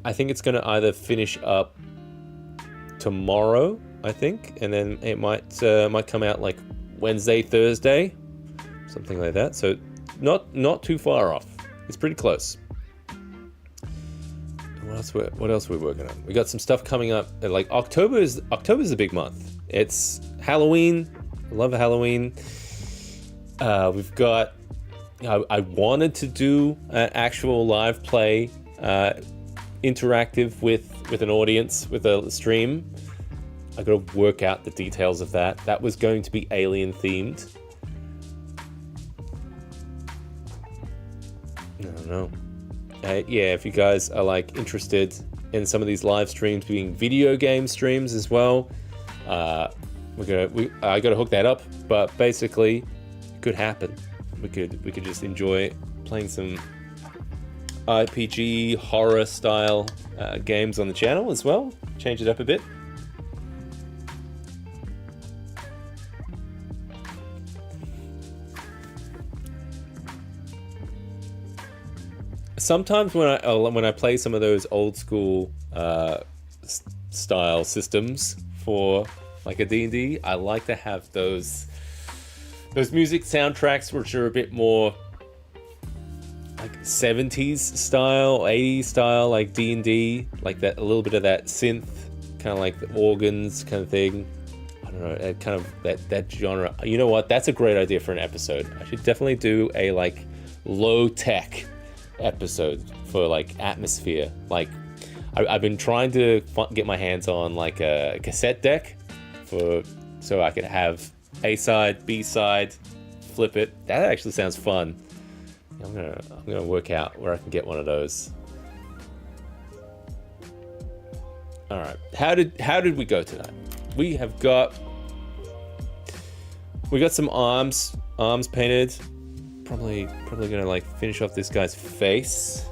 I think it's gonna either finish up tomorrow, I think, and then it might come out like Wednesday, Thursday, something like that. So not too far off. It's pretty close. What else are we working on? We got some stuff coming up. Like October is a big month. It's Halloween. I love Halloween. We've got. I wanted to do an actual live play, interactive with an audience, with a stream. I got to work out the details of that. That was going to be alien themed. I don't know. Yeah, if you guys are like interested in some of these live streams being video game streams as well, I gotta hook that up. But basically, it could happen. We could just enjoy playing some RPG horror style games on the channel as well. Change it up a bit. Sometimes when I play some of those old school style systems for like a D&D, I like to have those music soundtracks which are a bit more like 70s style, 80s style, like D&D, like that, a little bit of that synth, kind of like the organs kind of thing. I don't know, kind of that genre. You know what? That's a great idea for an episode. I should definitely do a like low tech episode for like Atmosphere. Like I've been trying to get my hands on like a cassette deck so I could have A side, B side, flip it. That actually sounds fun. I'm gonna work out where I can get one of those. All right, how did we go tonight? We got some arms painted. Probably gonna like finish off this guy's face.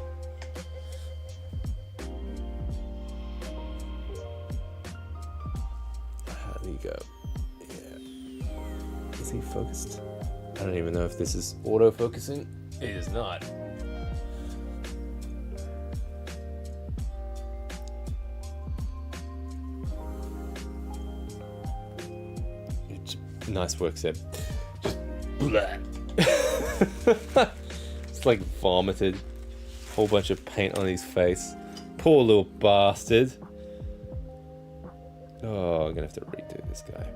There you go. Yeah. Is he focused? I don't even know if this is auto-focusing. It is not. Nice work, Seb. Just blah. It's like vomited. A whole bunch of paint on his face. Poor little bastard. Oh, I'm gonna have to redo this guy.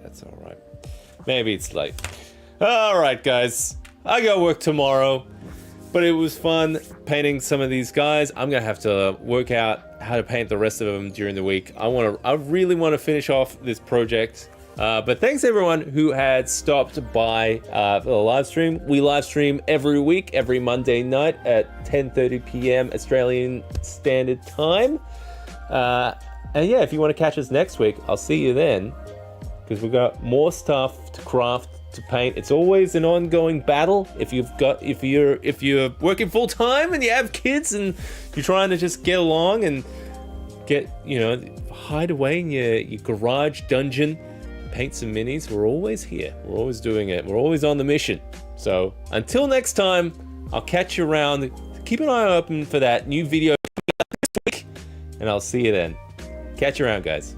That's alright. Maybe it's late. Alright, guys. I got work tomorrow. But it was fun painting some of these guys. I'm gonna have to work out how to paint the rest of them during the week. I really want to finish off this project. But thanks everyone who had stopped by for the live stream. We live stream every week, every Monday night at 10:30 p.m. Australian Standard Time. And yeah, if you want to catch us next week, I'll see you then, because we've got more stuff to craft, to paint. It's always an ongoing battle. If you're working full time and you have kids and you're trying to just get along and hide away in your garage dungeon paint some minis, we're always here. We're always doing it. We're always on the mission. So until next time, I'll catch you around. Keep an eye open for that new video coming out this week, and I'll see you then. Catch you around, guys.